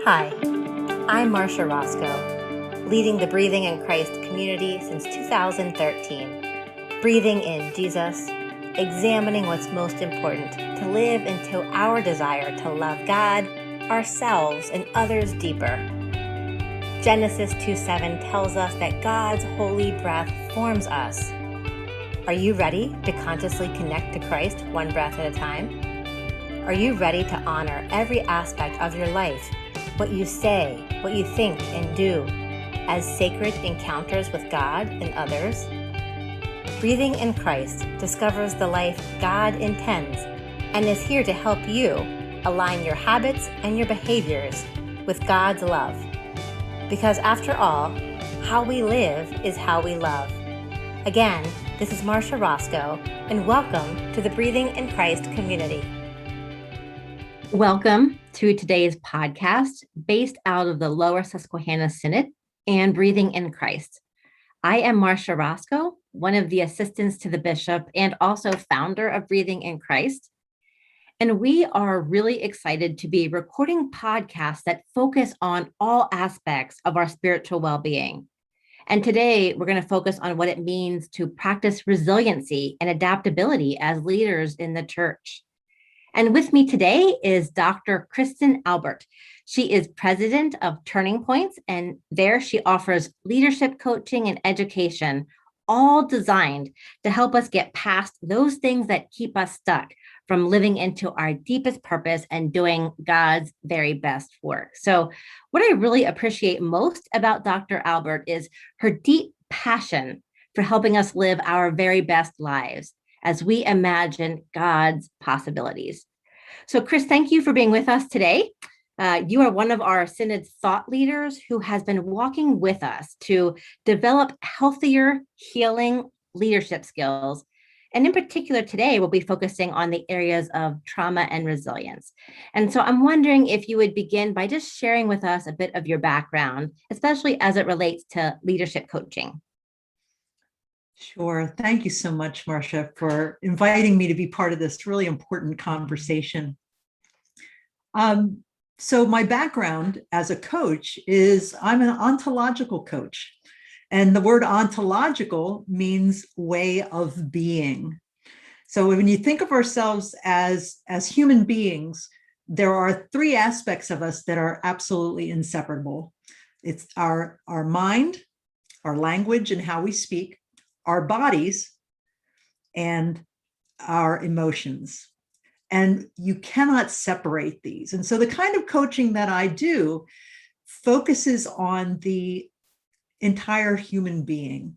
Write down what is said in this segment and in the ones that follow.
Hi, I'm Marsha Roscoe, leading the Breathing in Christ community since 2013. Breathing in Jesus, examining what's most important to live into our desire to love God, ourselves, and others deeper. Genesis 2:7 tells us that God's holy breath forms us. Are you ready to consciously connect to Christ one breath at a time? Are you ready to honor every aspect of your life, what you say, what you think and do, as sacred encounters with God and others? Breathing in Christ discovers the life God intends and is here to help you align your habits and your behaviors with God's love. Because after all, how we live is how we love. Again, this is Marsha Roscoe, and welcome to the Breathing in Christ community. Welcome to today's podcast based out of the Lower Susquehanna Synod and Breathing in Christ. I am Marsha Roscoe, one of the assistants to the bishop and also founder of Breathing in Christ. And we are really excited to be recording podcasts that focus on all aspects of our spiritual well-being. And today we're going to focus on what it means to practice resiliency and adaptability as leaders in the church. And with me today is Dr. Kristen Albert. She is president of Turning Points, and there she offers leadership coaching and education, all designed to help us get past those things that keep us stuck from living into our deepest purpose and doing God's very best work. So what I really appreciate most about Dr. Albert is her deep passion for helping us live our very best lives as we imagine God's possibilities. So Chris, thank you for being with us today. You are one of our Synod's thought leaders who has been walking with us to develop healthier, healing leadership skills. And in particular, today, we'll be focusing on the areas of trauma and resilience. And so I'm wondering if you would begin by just sharing with us a bit of your background, especially as it relates to leadership coaching. Sure. Thank you so much, Marsha, for inviting me to be part of this really important conversation. So my background as a coach is I'm an ontological coach. And the word ontological means way of being. So when you think of ourselves as human beings, there are three aspects of us that are absolutely inseparable. It's our mind, our language and how we speak, our bodies, and our emotions. And you cannot separate these. And so the kind of coaching that I do focuses on the entire human being,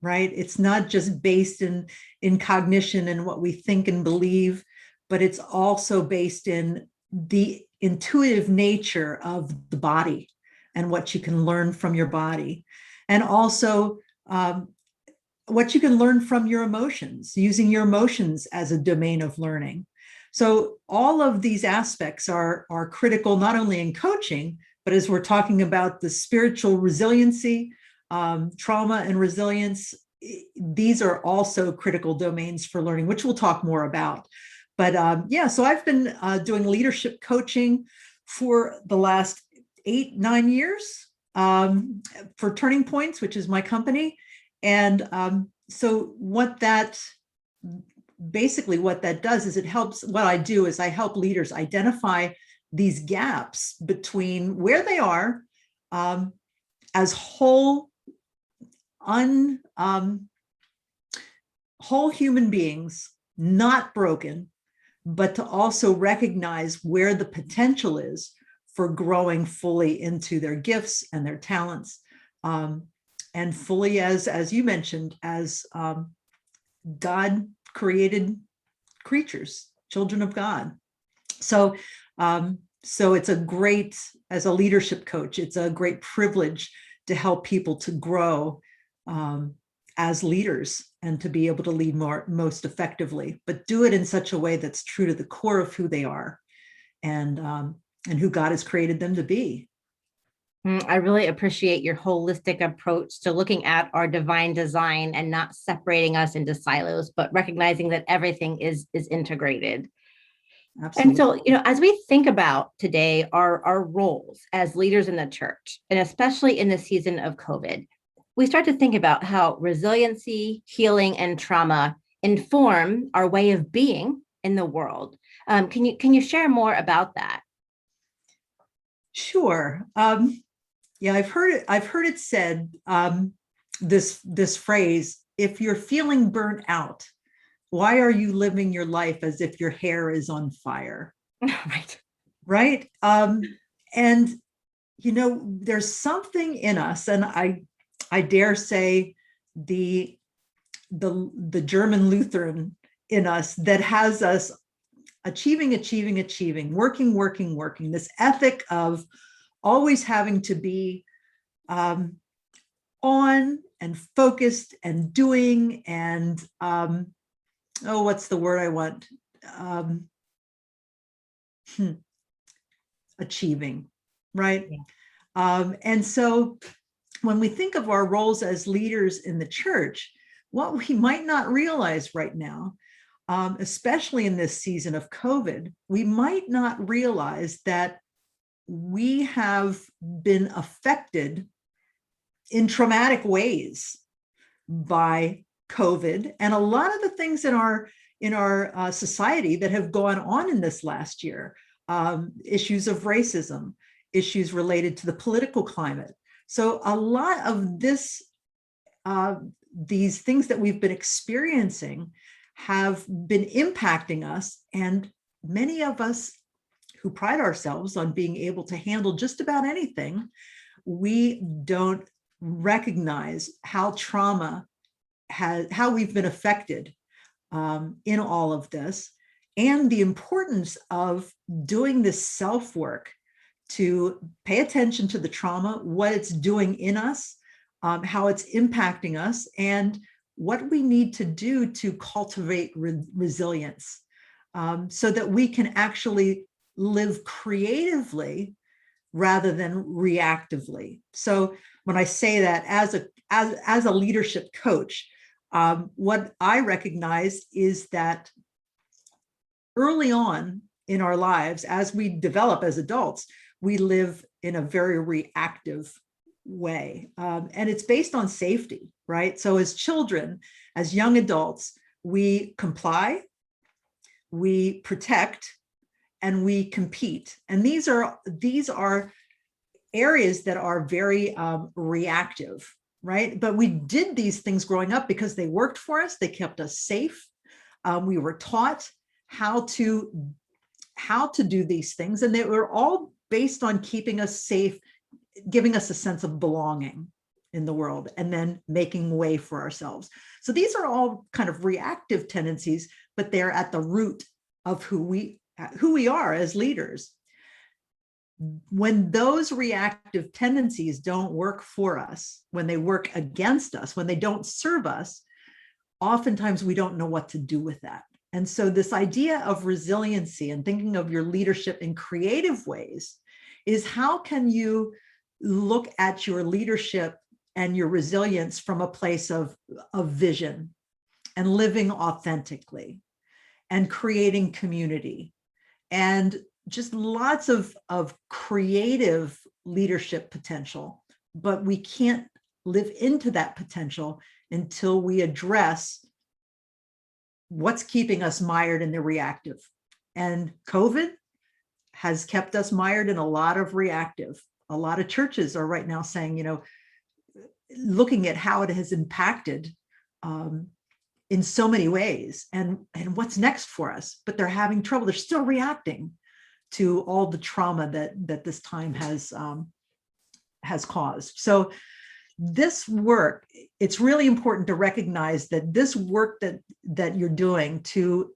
right? It's not just based in cognition and what we think and believe, but it's also based in the intuitive nature of the body and what you can learn from your body. And also what you can learn from your emotions, using your emotions as a domain of learning. So all of these aspects are critical, not only in coaching, but as we're talking about the spiritual resiliency, trauma and resilience, these are also critical domains for learning, which we'll talk more about. But so I've been doing leadership coaching for the last 8-9 years for Turning Points, which is my company. And so what that does is what I do is I help leaders identify these gaps between where they are as whole human beings, not broken, but to also recognize where the potential is for growing fully into their gifts and their talents. And fully, as you mentioned, as God created creatures, children of God. So it's a great, as a leadership coach, it's a great privilege to help people to grow as leaders and to be able to lead most effectively, but do it in such a way that's true to the core of who they are and who God has created them to be. I really appreciate your holistic approach to looking at our divine design and not separating us into silos, but recognizing that everything is integrated. And Absolutely. so, as we think about today, our roles as leaders in the church, and especially in the season of COVID, we start to think about how resiliency, healing, and trauma inform our way of being in the world. Can you share more about that? Sure. Yeah, I've heard it said, this phrase, if you're feeling burnt out, why are you living your life as if your hair is on fire? Right. Right. And there's something in us, and I dare say the German Lutheran in us that has us achieving, working, this ethic of always having to be on and focused and doing and what's the word I want? Achieving, right? Yeah. And so when we think of our roles as leaders in the church, what we might not realize right now, especially in this season of COVID, we might not realize that we have been affected in traumatic ways by COVID and a lot of the things in our society that have gone on in this last year, issues of racism, issues related to the political climate. So a lot of this, these things that we've been experiencing have been impacting us, and many of us who pride ourselves on being able to handle just about anything, we don't recognize how how we've been affected in all of this, and the importance of doing this self-work to pay attention to the trauma, what it's doing in us, how it's impacting us, and what we need to do to cultivate resilience, so that we can actually live creatively rather than reactively. So when I say that as a leadership coach, what I recognize is that early on in our lives, as we develop as adults, we live in a very reactive way. And it's based on safety, right? So as children, as young adults, we comply, we protect, and we compete. And these are areas that are very reactive, right? But we did these things growing up because they worked for us. They kept us safe. We were taught how to do these things, and they were all based on keeping us safe, giving us a sense of belonging in the world, and then making way for ourselves. So these are all kind of reactive tendencies, but they're at the root of who we are as leaders. When those reactive tendencies don't work for us, when they work against us, when they don't serve us, oftentimes we don't know what to do with that. And so this idea of resiliency and thinking of your leadership in creative ways is, how can you look at your leadership and your resilience from a place of vision and living authentically and creating community and just lots of creative leadership potential. But we can't live into that potential until we address what's keeping us mired in the reactive. And COVID has kept us mired in a lot of reactive. A lot of churches are right now saying, looking at how it has impacted in so many ways, and what's next for us, but they're having trouble. They're still reacting to all the trauma that this time has caused. So this work, it's really important to recognize that this work that you're doing to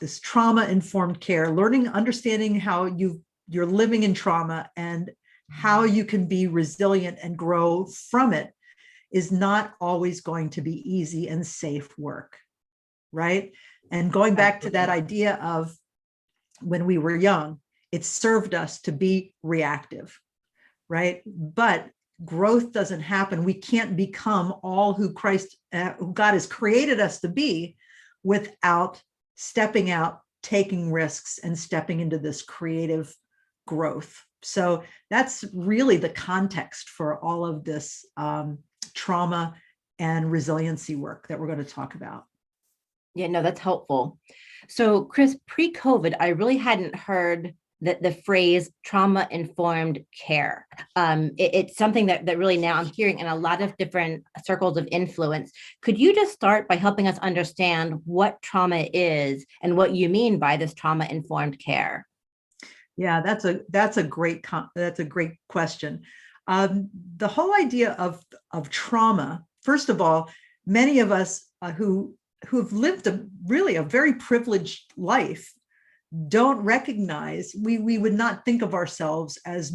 this trauma-informed care, learning, understanding how you're living in trauma and how you can be resilient and grow from it, is not always going to be easy and safe work, right? And going back to that idea of when we were young, it served us to be reactive, right? But growth doesn't happen. We can't become all who God has created us to be without stepping out, taking risks and stepping into this creative growth. So that's really the context for all of this trauma and resiliency work that we're going to talk about. Yeah, no, that's helpful. So, Chris, pre-COVID, I really hadn't heard the phrase trauma-informed care. It's something that really now I'm hearing in a lot of different circles of influence. Could you just start by helping us understand what trauma is and what you mean by this trauma-informed care? Yeah, that's a great question. The whole idea of trauma, first of all, many of us who've lived a very privileged life don't recognize, we would not think of ourselves as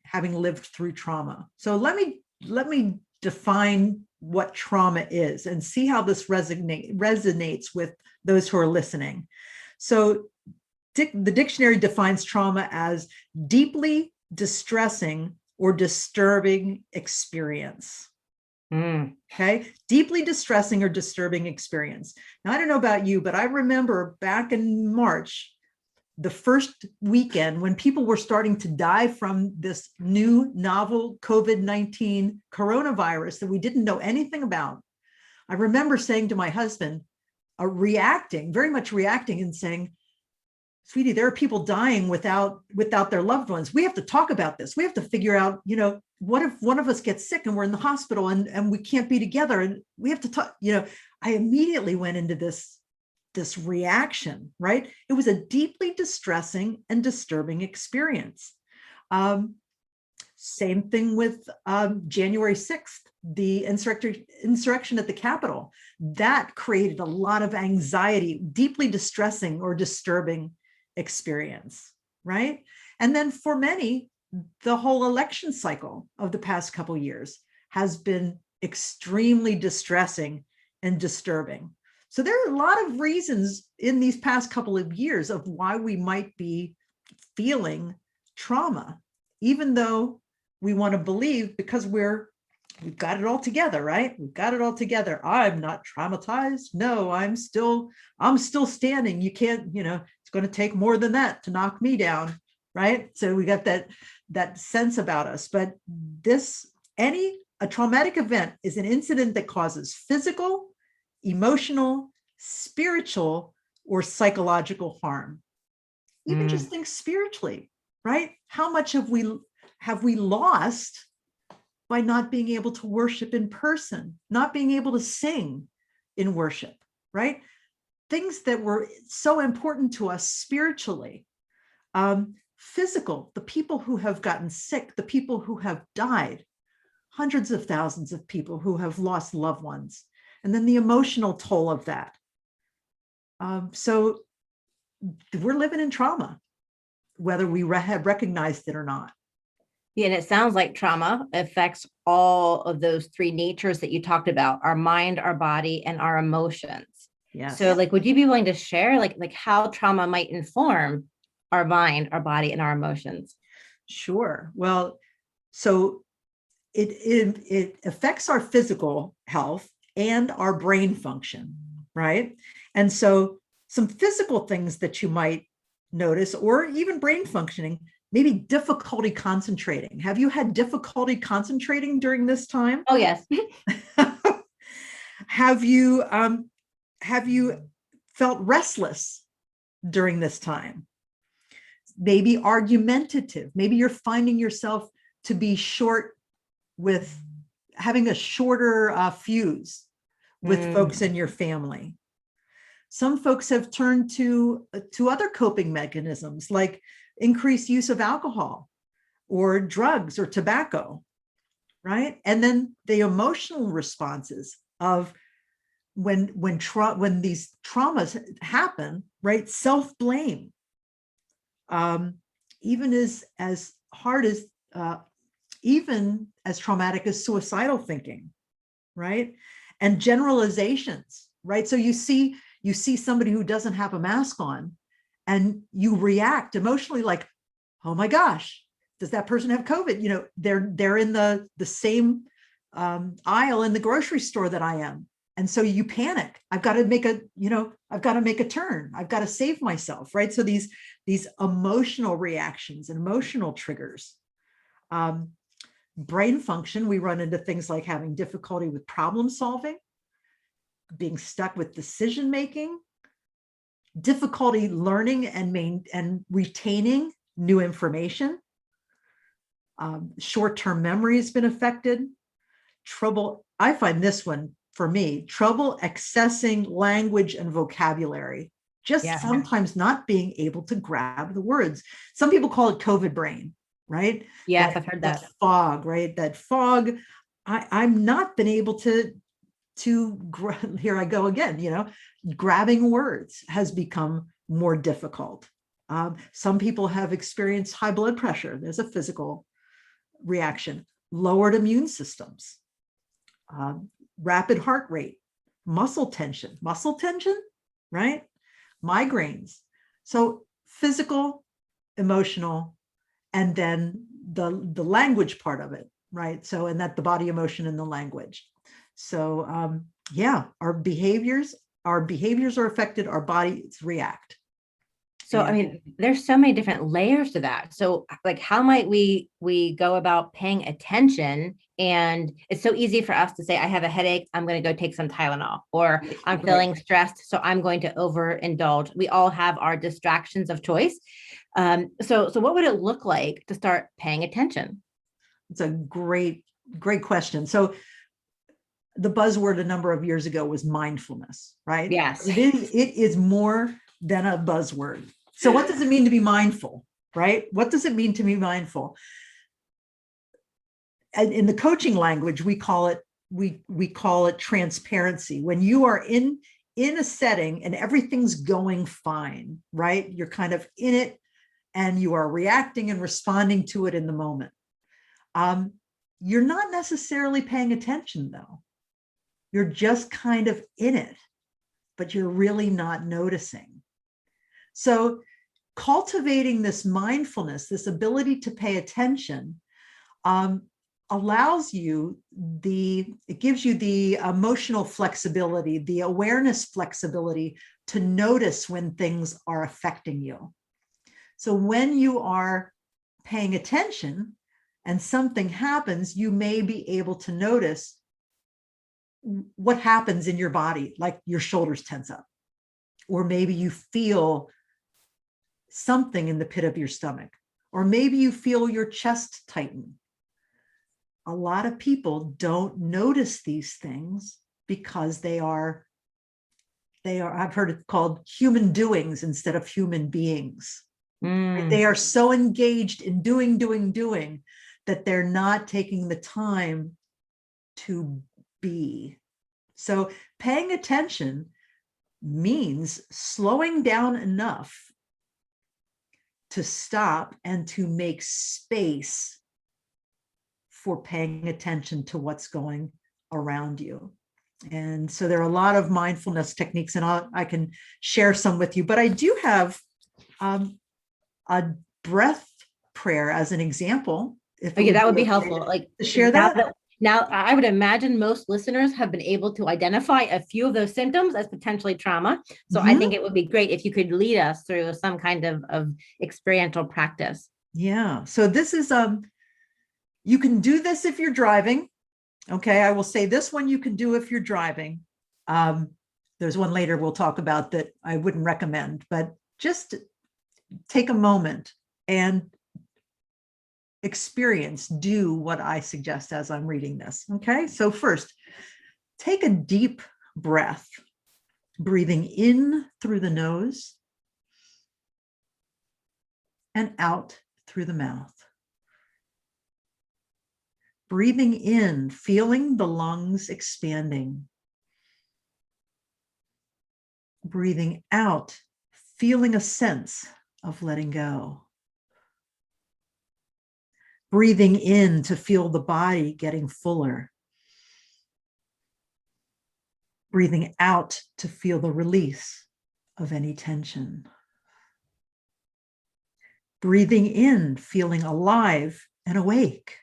having lived through trauma. So let me define what trauma is and see how this resonates with those who are listening. So the dictionary defines trauma as deeply distressing or disturbing experience. Okay, deeply distressing or disturbing experience. Now, I don't know about you, but I remember back in March, the first weekend when people were starting to die from this new novel COVID-19 coronavirus that we didn't know anything about. I remember saying to my husband, very much reacting and saying, sweetie, there are people dying without their loved ones. We have to talk about this. We have to figure out, what if one of us gets sick and we're in the hospital and we can't be together, and we have to talk. I immediately went into this reaction, right? It was a deeply distressing and disturbing experience. Same thing with January 6th, the insurrection at the Capitol. That created a lot of anxiety, deeply distressing or disturbing experience, right? And then for many, the whole election cycle of the past couple of years has been extremely distressing and disturbing. So there are a lot of reasons in these past couple of years of why we might be feeling trauma, even though we want to believe because we've got it all together, right? We've got it all together. I'm not traumatized. No, I'm still standing. You can't, it's going to take more than that to knock me down, right? So we got that sense about us. But a traumatic event is an incident that causes physical, emotional, spiritual, or psychological harm. Even just think spiritually, right? How much have we lost by not being able to worship in person, not being able to sing in worship, right? Things that were so important to us spiritually. Physical, the people who have gotten sick, the people who have died, hundreds of thousands of people who have lost loved ones, and then the emotional toll of that. So we're living in trauma, whether we have recognized it or not. Yeah, and it sounds like trauma affects all of those three natures that you talked about: our mind, our body, and our emotions. Yes. So would you be willing to share like how trauma might inform our mind, our body, and our emotions? Sure. Well, so it affects our physical health and our brain function, right? And so some physical things that you might notice, or even brain functioning, maybe difficulty concentrating. Have you had difficulty concentrating during this time? Oh, yes. Have you felt restless during this time? Maybe argumentative. Maybe you're finding yourself to be short with having a shorter fuse with folks in your family. Some folks have turned to other coping mechanisms like increased use of alcohol or drugs or tobacco, right? And then the emotional responses of when these traumas happen, right? Self-blame, even as hard as even as traumatic as suicidal thinking, right? And generalizations, right? So you see somebody who doesn't have a mask on, and you react emotionally like, oh my gosh, does that person have COVID? They're in the same aisle in the grocery store that I am. And so you panic. I've got to make a turn. I've got to save myself, right? So these emotional reactions and emotional triggers. Brain function, we run into things like having difficulty with problem solving, being stuck with decision making, difficulty learning and retaining new information. Short-term memory has been affected. Trouble, I find this one for me, trouble accessing language and vocabulary, just sometimes not being able to grab the words. Some people call it COVID brain, right? Yes, I've heard that. Fog, right? That fog. I'm not been able to here I go again, grabbing words has become more difficult. Some people have experienced high blood pressure. There's a physical reaction, lowered immune systems, rapid heart rate, muscle tension, right? Migraines. So physical, emotional, and then the language part of it, right? So, and that the body, emotion, and the language. So our behaviors are affected, our bodies react. So, I mean, there's so many different layers to that. So like, how might we go about paying attention? And it's so easy for us to say, I have a headache, I'm going to go take some Tylenol, or I'm feeling stressed, so I'm going to overindulge. We all have our distractions of choice. So what would it look like to start paying attention? It's a great question. So the buzzword a number of years ago was mindfulness, right? Yes. It is more than a buzzword. So what does it mean to be mindful, right? What does it mean to be mindful? And in the coaching language, we call it transparency. When you are in a setting and everything's going fine, right? You're kind of in it and you are reacting and responding to it in the moment. You're not necessarily paying attention though. You're just kind of in it, but you're really not noticing. So cultivating this mindfulness, this ability to pay attention, allows you it gives you the emotional flexibility, the awareness flexibility to notice when things are affecting you. So when you are paying attention and something happens, you may be able to notice what happens in your body, like your shoulders tense up, or maybe you feel something in the pit of your stomach, or maybe you feel your chest tighten. A lot of people don't notice these things because they are, I've heard it called human doings instead of human beings. Mm. They are so engaged in doing that they're not taking the time to be. So paying attention means slowing down enough to stop and to make space for paying attention to what's going around you. And so there are a lot of mindfulness techniques, and I can share some with you, but I do have a breath prayer as an example. Okay, that would be helpful. Like to share that. Now, I would imagine most listeners have been able to identify a few of those symptoms as potentially trauma. So I think it would be great if you could lead us through some kind of experiential practice. Yeah. So this is, you can do this if you're driving. Okay. I will say this one you can do if you're driving. There's one later we'll talk about that I wouldn't recommend, but just take a moment and do what I suggest as I'm reading this. Okay. So first, take a deep breath, breathing in through the nose and out through the mouth. Breathing in, feeling the lungs expanding. Breathing out, feeling a sense of letting go. Breathing in to feel the body getting fuller. Breathing out to feel the release of any tension. Breathing in, feeling alive and awake.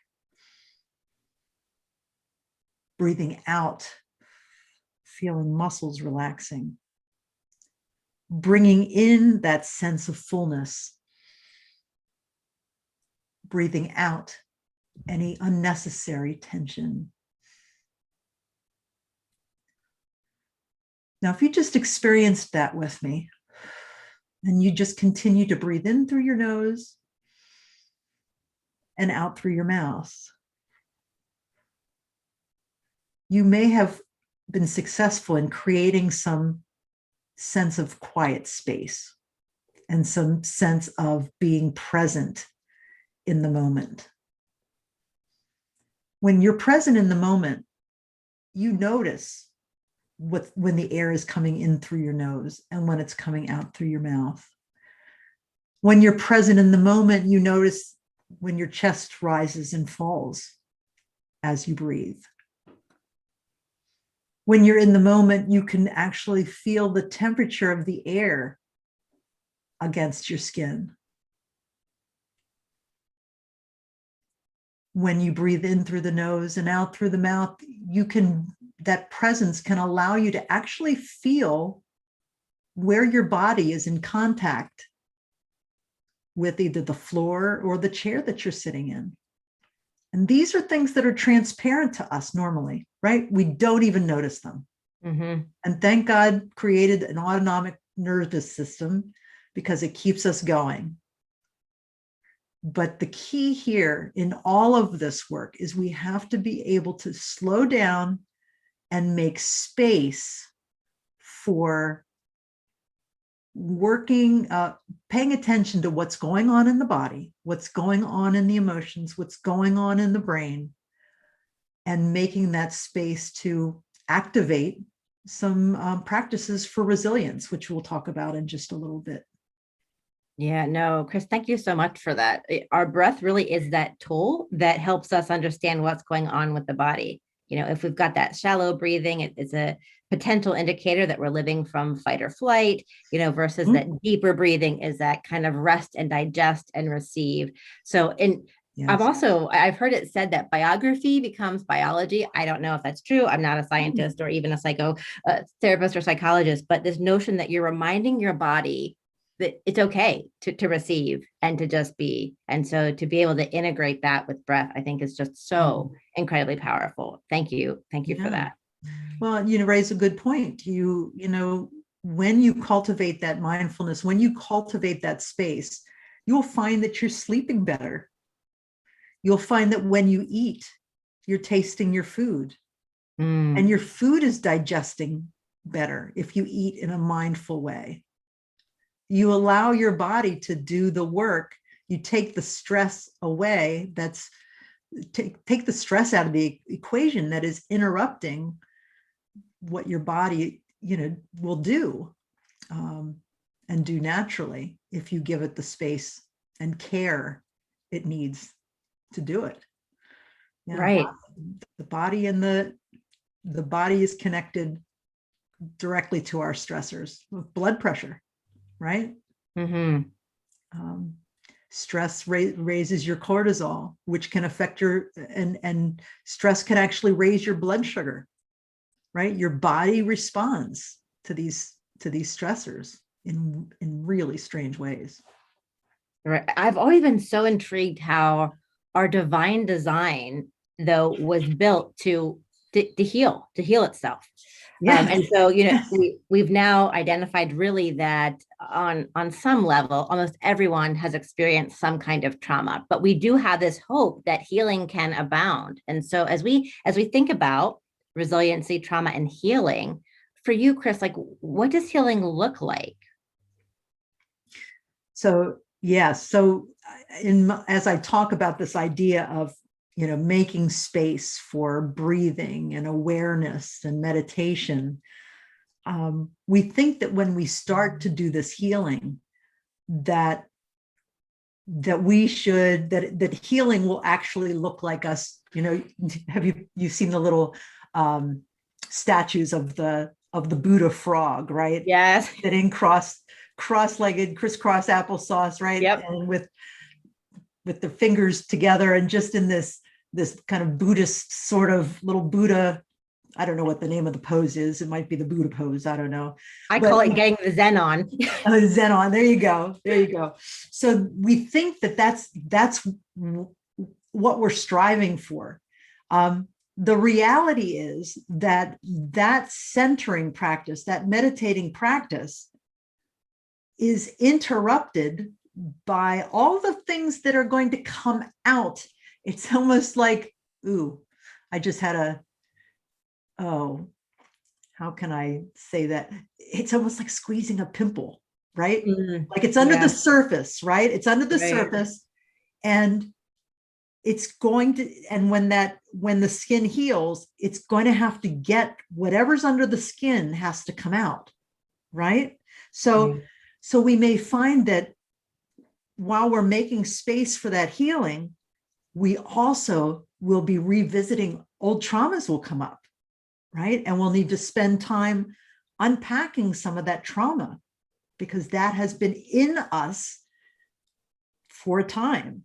Breathing out, feeling muscles relaxing, bringing in that sense of fullness, breathing out any unnecessary tension. Now, if you just experienced that with me, and you just continue to breathe in through your nose and out through your mouth, you may have been successful in creating some sense of quiet space and some sense of being present in the moment. When you're present in the moment, you notice when the air is coming in through your nose and when it's coming out through your mouth. When you're present in the moment, you notice when your chest rises and falls as you breathe. When you're in the moment, you can actually feel the temperature of the air against your skin. When you breathe in through the nose and out through the mouth, that presence can allow you to actually feel where your body is in contact with either the floor or the chair that you're sitting in. And these are things that are transparent to us normally, right? We don't even notice them. Mm-hmm. And thank God created an autonomic nervous system because it keeps us going. But the key here in all of this work is we have to be able to slow down and make space for working, paying attention to what's going on in the body, what's going on in the emotions, what's going on in the brain, and making that space to activate some practices for resilience, which we'll talk about in just a little bit. Yeah, no, Chris, thank you so much for that. Our breath really is that tool that helps us understand what's going on with the body. If we've got that shallow breathing, it's a potential indicator that we're living from fight or flight, versus that deeper breathing is that kind of rest and digest and receive. So, Yes. I've heard it said that biography becomes biology. I don't know if that's true. I'm not a scientist or even a psychotherapist or psychologist, but this notion that you're reminding your body that it's okay to receive and to just be. And so to be able to integrate that with breath, I think is just so incredibly powerful. Thank you. Thank you for that. Well, you raise a good point. When you cultivate that mindfulness, when you cultivate that space, you'll find that you're sleeping better. You'll find that when you eat, you're tasting your food and your food is digesting better if you eat in a mindful way. You allow your body to do the work. You take the stress away. Take the stress out of the equation that is interrupting what your body, will do and do naturally if you give it the space and care it needs to do it. Right. The body and the body is connected directly to our stressors, blood pressure. Right? Mm-hmm. Stress raises your cortisol, which can affect and stress can actually raise your blood sugar. Right? Your body responds to these stressors in really strange ways. Right. I've always been so intrigued how our divine design, though, was built to heal itself. Yeah. And so, we've now identified really that on some level, almost everyone has experienced some kind of trauma, but we do have this hope that healing can abound. And so as we think about resiliency, trauma, and healing, for you, Chris, what does healing look like? So, as I talk about this idea of making space for breathing and awareness and meditation, we think that when we start to do this healing, that healing will actually look like us. Have you seen the little statues of the Buddha frog, right? Yes. Sitting cross-legged, crisscross applesauce, right? Yep. And with the fingers together and just in this kind of Buddhist sort of little Buddha I don't know what the name of the pose is. It might be the Buddha pose. I don't know. I But call it getting the Zen on. Zen on. There you go. There you go. So we think that that's what we're striving for. The reality is that that centering practice, that meditating practice, is interrupted by all the things that are going to come out. It's almost like, ooh, I just had how can I say that? It's almost like squeezing a pimple, right? Like it's under the surface, right? It's under the surface, and it's going to, and when the skin heals, it's going to have to get whatever's under the skin has to come out, right? So we may find that while we're making space for that healing, we also will be revisiting old traumas will come up, right? And we'll need to spend time unpacking some of that trauma because that has been in us for a time.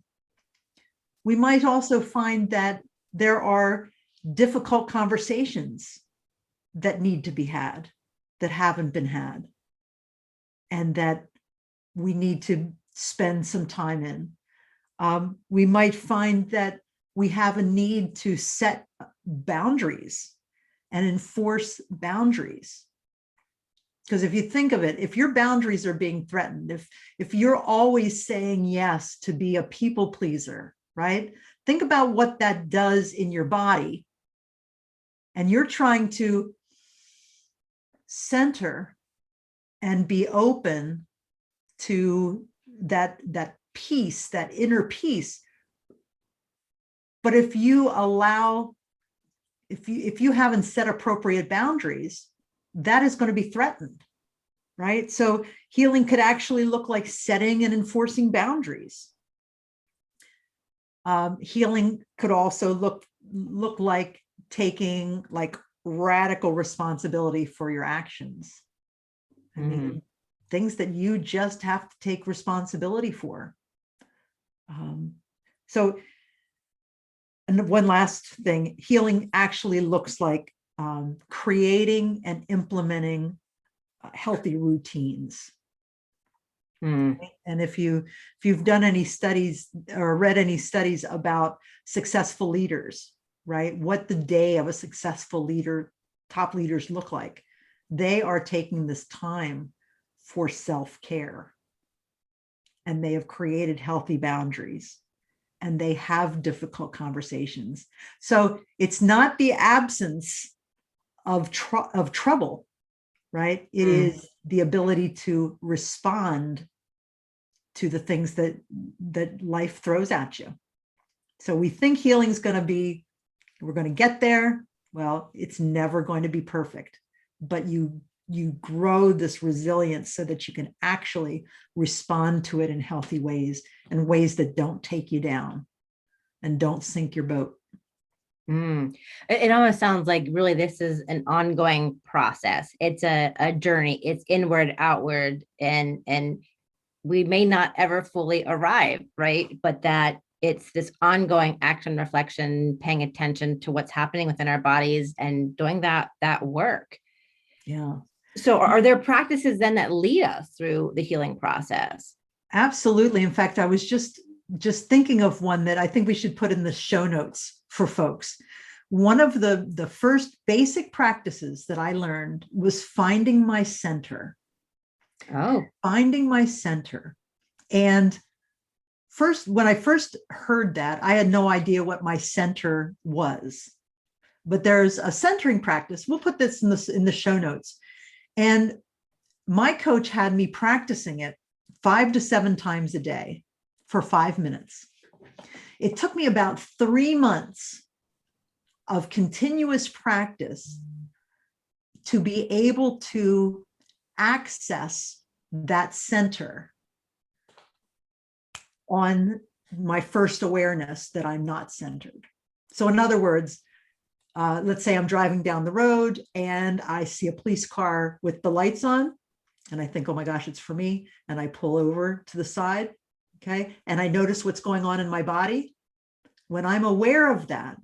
We might also find that there are difficult conversations that need to be had, that haven't been had, and that we need to spend some time in. We might find that we have a need to set boundaries and enforce boundaries. Because if you think of it, if your boundaries are being threatened, if you're always saying yes to be a people pleaser, right? Think about what that does in your body. And you're trying to center and be open to that peace, that inner peace. But if you haven't set appropriate boundaries, that is going to be threatened, right? So healing could actually look like setting and enforcing boundaries. Healing could also look like taking like radical responsibility for your actions. I mean, things that you just have to take responsibility for. So, and one last thing, healing actually looks like creating and implementing healthy routines. And if you've done any studies or read any studies about successful leaders, right? What the day of a successful leader, top leaders look like, they are taking this time for self-care, and they have created healthy boundaries, and they have difficult conversations. So it's not the absence of trouble, right? It is the ability to respond to the things that life throws at you. So we think healing's going to be, we're going to get there. Well, it's never going to be perfect, but you grow this resilience so that you can actually respond to it in healthy ways, and ways that don't take you down and don't sink your boat. It almost sounds like really this is an ongoing process. It's a journey. It's inward, outward, and we may not ever fully arrive, right? But that it's this ongoing action, reflection, paying attention to what's happening within our bodies and doing that work. Yeah. So are there practices then that lead us through the healing process? Absolutely. In fact, I was just thinking of one that I think we should put in the show notes for folks. One of the first basic practices that I learned was finding my center. Finding my center. And when I first heard that, I had no idea what my center was. But there's a centering practice. We'll put this in the show notes. And my coach had me practicing it 5 to 7 times a day for 5 minutes. It took me about 3 months of continuous practice to be able to access that center on my first awareness that I'm not centered. So in other words, let's say I'm driving down the road and I see a police car with the lights on, and I think, oh my gosh, it's for me. And I pull over to the side, okay? And I notice what's going on in my body. When I'm aware of that,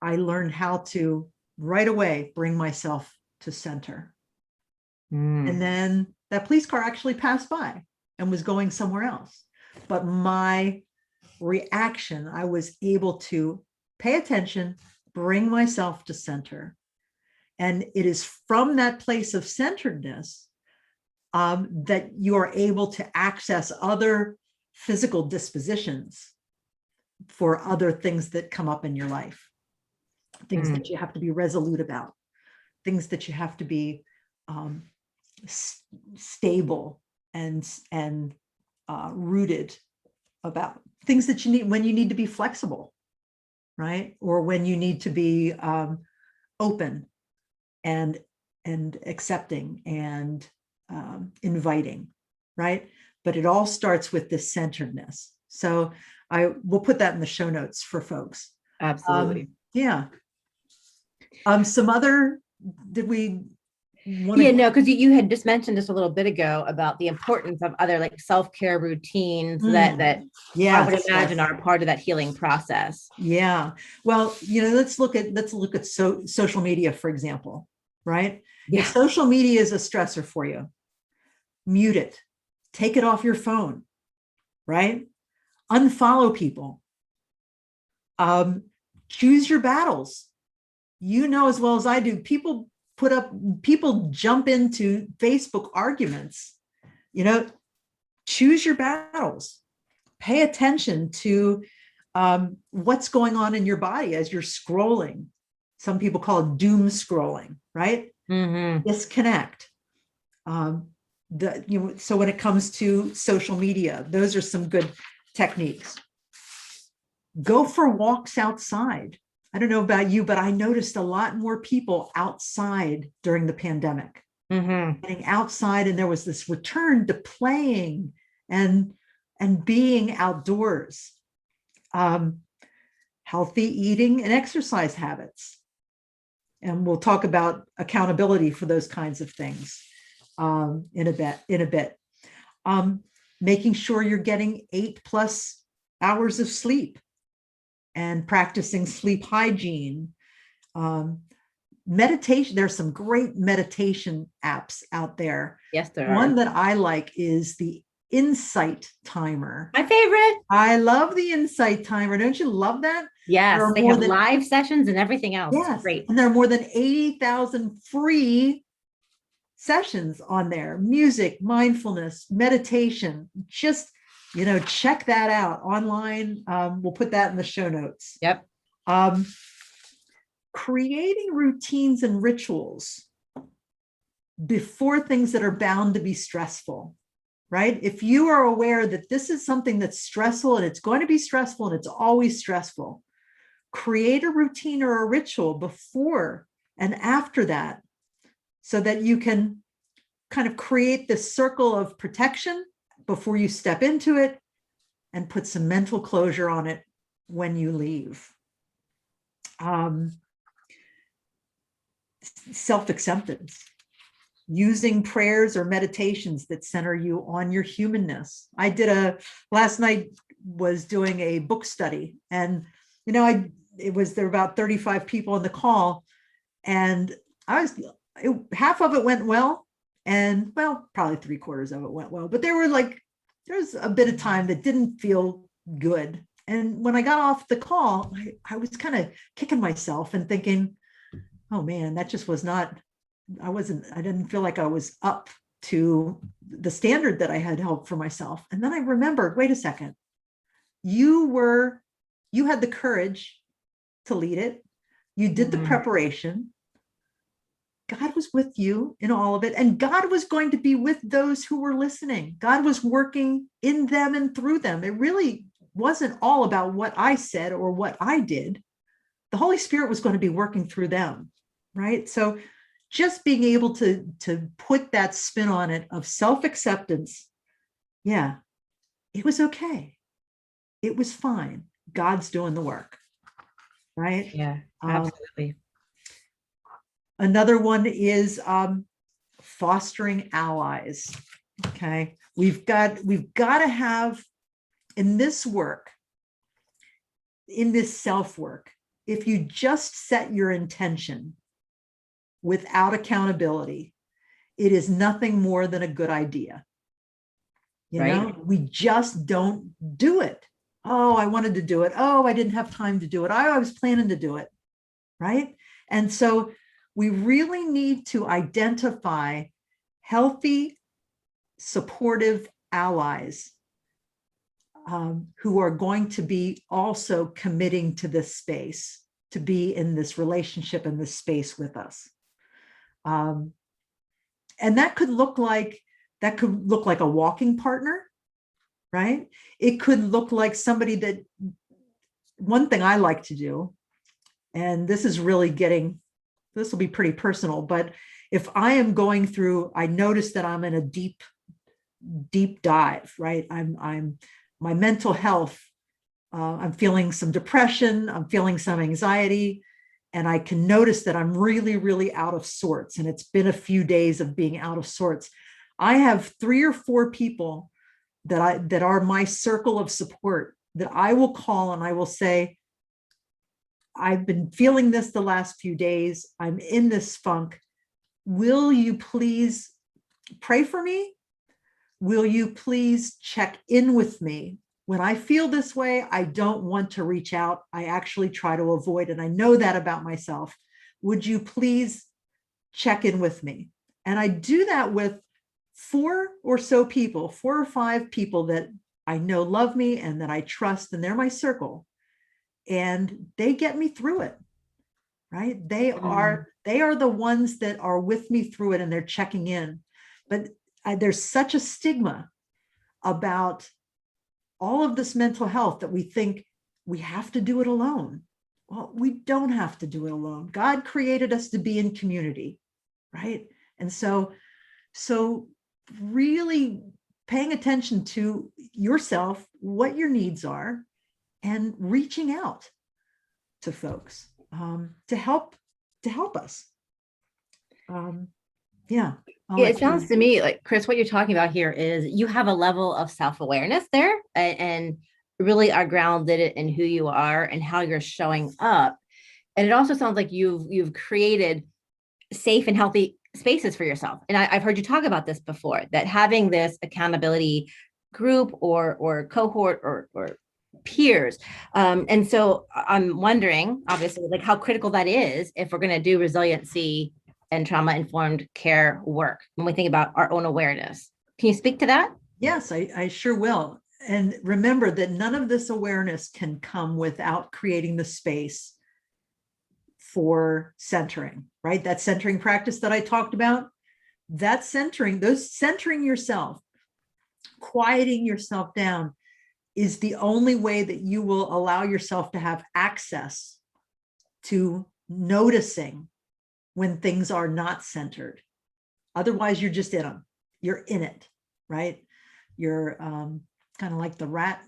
I learned how to right away bring myself to center. And then that police car actually passed by and was going somewhere else. But my reaction, I was able to pay attention, bring myself to center. And it is from that place of centeredness that you are able to access other physical dispositions for other things that come up in your life, things that you have to be resolute about, things that you have to be stable and rooted about, things that you need when you need to be flexible, right? Or when you need to be open and accepting and inviting, right? But it all starts with this centeredness. So I will put that in the show notes for folks. Absolutely. Yeah. Some other, did we want Yeah, no, because you had just mentioned just a little bit ago about the importance of other like self-care routines that I would imagine are part of that healing process. Yeah. Well, let's look at social media, for example, right? Yeah. If social media is a stressor for you, mute it, take it off your phone, right? Unfollow people. Choose your battles. As well as I do, people jump into Facebook arguments. Choose your battles. Pay attention to what's going on in your body as you're scrolling. Some people call it doom scrolling, right? Disconnect. So when it comes to social media, those are some good techniques. Go for walks outside. I don't know about you, but I noticed a lot more people outside during the pandemic, getting outside, and there was this return to playing and being outdoors. Healthy eating and exercise habits. And we'll talk about accountability for those kinds of things in a bit. Making sure you're getting 8+ hours of sleep and practicing sleep hygiene. Meditation, there's some great meditation apps out there. Yes, there are. One that I like is the Insight Timer. My favorite. I love the Insight Timer. Don't you love that? Yes, they have live sessions and everything else. Yes, great. And there are more than 80,000 free sessions on there. Music, mindfulness, meditation. Just, check that out online. We'll put that in the show notes. Yep. Creating routines and rituals before things that are bound to be stressful, right? If you are aware that this is something that's stressful and it's going to be stressful and it's always stressful, create a routine or a ritual before and after that so that you can kind of create this circle of protection before you step into it and put some mental closure on it when you leave. Self-acceptance, using prayers or meditations that center you on your humanness. Last night was doing a book study, and there were about 35 people on the call, and half of it went well, and probably 3/4 of it went well, but there's a bit of time that didn't feel good. And when I got off the call, I was kind of kicking myself and thinking, oh man, that just was not, I didn't feel like I was up to the standard that I had held for myself. And then I remembered, wait a second, you had the courage to lead it. You did the preparation. God was with you in all of it. And God was going to be with those who were listening. God was working in them and through them. It really wasn't all about what I said or what I did. The Holy Spirit was going to be working through them, right? So just being able to put that spin on it of self-acceptance. Yeah, it was okay. It was fine. God's doing the work, right? Yeah, absolutely. Another one is fostering allies. Okay, we've got to have in this work, in this self work, if you just set your intention without accountability, it is nothing more than a good idea. You know, we just don't do it. Oh, I wanted to do it. Oh, I didn't have time to do it. I was planning to do it. Right. And so we really need to identify healthy, supportive allies who are going to be also committing to this space, to be in this relationship in this space with us. And that could look like a walking partner, right? It could look like somebody that, one thing I like to do, and this is really this will be pretty personal, but if I am going through, I notice that I'm in a deep dive, right? My mental health, I'm feeling some depression, I'm feeling some anxiety, and I can notice that I'm really, really out of sorts. And it's been a few days of being out of sorts. I have 3 or 4 people that are my circle of support that I will call and I will say, I've been feeling this the last few days. I'm in this funk. Will you please pray for me? Will you please check in with me? When I feel this way, I don't want to reach out. I actually try to avoid, and I know that about myself. Would you please check in with me? And I do that with 4 or 5 people that I know love me and that I trust, and they're my circle. And they get me through it, right? They are the ones that are with me through it, and they're checking in. But there's such a stigma about all of this mental health that we think we have to do it alone. Well, we don't have to do it alone. God created us to be in community, right? And so really paying attention to yourself, what your needs are, and reaching out to folks to help us. It sounds to me like, Chris, what you're talking about here is you have a level of self-awareness there and really are grounded in who you are and how you're showing up. And it also sounds like you've created safe and healthy spaces for yourself. And I've heard you talk about this before, that having this accountability group or cohort or peers. And so I'm wondering, obviously, like how critical that is if we're going to do resiliency and trauma-informed care work when we think about our own awareness. Can you speak to that? Yes, I sure will. And remember that none of this awareness can come without creating the space for centering, right? That centering practice that I talked about, that centering yourself, quieting yourself down is the only way that you will allow yourself to have access to noticing when things are not centered. Otherwise, you're just in them. You're in it, right? You're kind of like the rat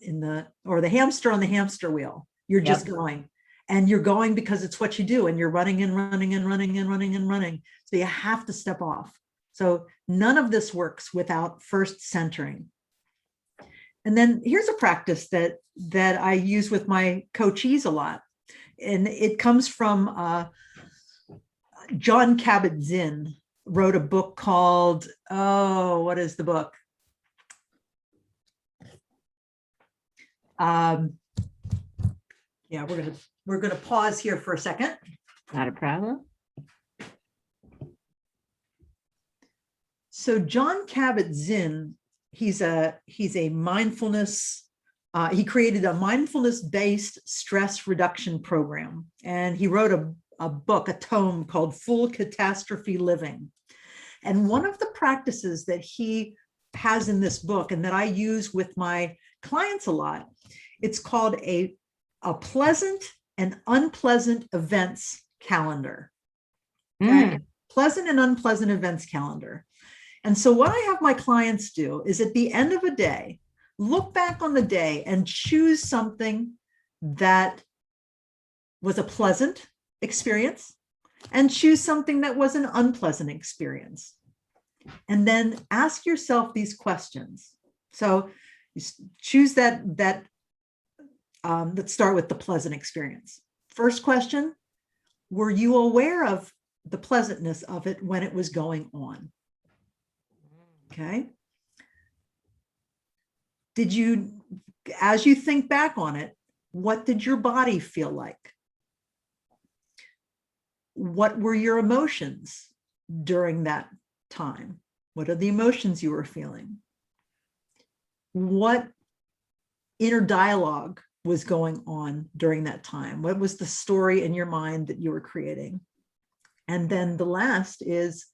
or the hamster on the hamster wheel. You're just going. And you're going because it's what you do. And you're running and running and running and running and running. So you have to step off. So none of this works without first centering. And then here's a practice that I use with my coachees a lot. And it comes from Jon Kabat-Zinn wrote a book called, what is the book? We're gonna pause here for a second. Not a problem. So Jon Kabat-Zinn, he's a mindfulness. He created a mindfulness-based stress reduction program, and he wrote a book, a tome called Full Catastrophe Living. And one of the practices that he has in this book and that I use with my clients a lot, it's called a pleasant and unpleasant events calendar. Okay? Pleasant and unpleasant events calendar. And so what I have my clients do is at the end of a day, look back on the day and choose something that was a pleasant experience and choose something that was an unpleasant experience. And then ask yourself these questions. So you choose that let's start with the pleasant experience. First question, were you aware of the pleasantness of it when it was going on? Okay. Did you, as you think back on it, what did your body feel like? What were your emotions during that time? What are the emotions you were feeling? What inner dialogue was going on during that time? What was the story in your mind that you were creating? And then the last is,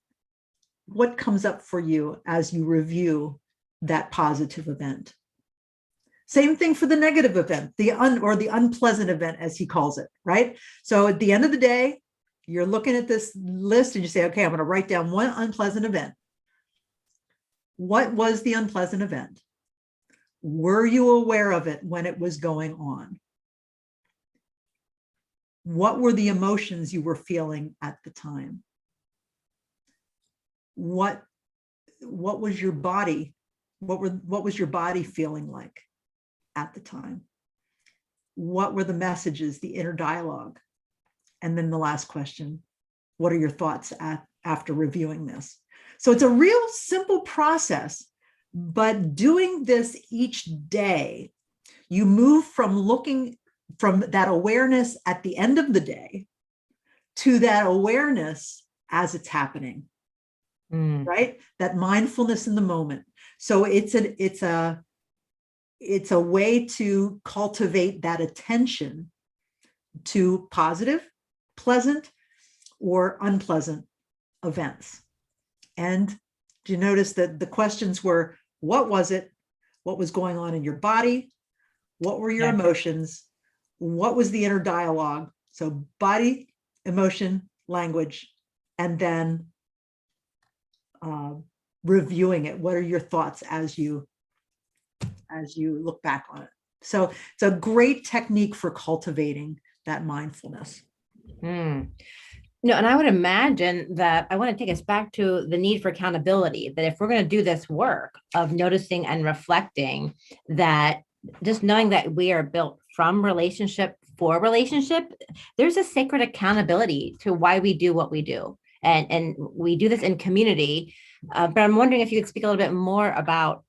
what comes up for you as you review that positive event? Same thing for the negative event, the unpleasant event, as he calls it, right? So at the end of the day, you're looking at this list and you say, okay, I'm going to write down one unpleasant event. What was the unpleasant event? Were you aware of it when it was going on? What were the emotions you were feeling at the time? What was your body? What was your body feeling like at the time? What were the messages, the inner dialogue? And then the last question, what are your thoughts after reviewing this? So it's a real simple process, but doing this each day, you move from looking from that awareness at the end of the day to that awareness as it's happening, right? That mindfulness in the moment. So it's a way to cultivate that attention to positive, pleasant, or unpleasant events. And do you notice that the questions were, what was it? What was going on in your body? What were your emotions? What was the inner dialogue? So body, emotion, language, and then reviewing it. What are your thoughts as you look back on it? So it's a great technique for cultivating that mindfulness. No, and I would imagine that I want to take us back to the need for accountability, that if we're going to do this work of noticing and reflecting, that just knowing that we are built from relationship for relationship, there's a sacred accountability to why we do what we do. And we do this in community. But I'm wondering if you could speak a little bit more about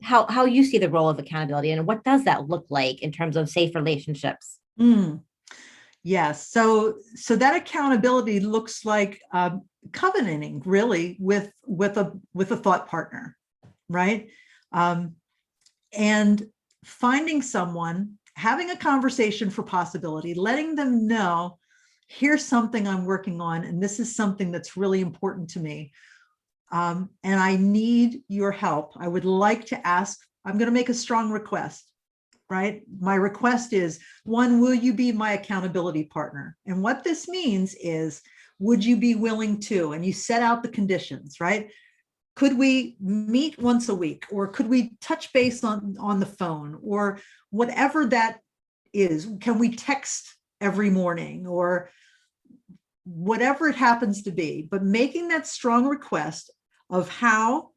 how you see the role of accountability and what does that look like in terms of safe relationships? Yes. So that accountability looks like covenanting really with a thought partner, right? And finding someone, having a conversation for possibility, letting them know, here's something I'm working on, and this is something that's really important to me. And I need your help. I would like to ask, I'm going to make a strong request. Right? My request is, one, will you be my accountability partner? And what this means is, would you be willing to? And you set out the conditions, right? Could we meet once a week, or could we touch base on the phone, or whatever that is? Can we text every morning, or whatever it happens to be? But making that strong request of how,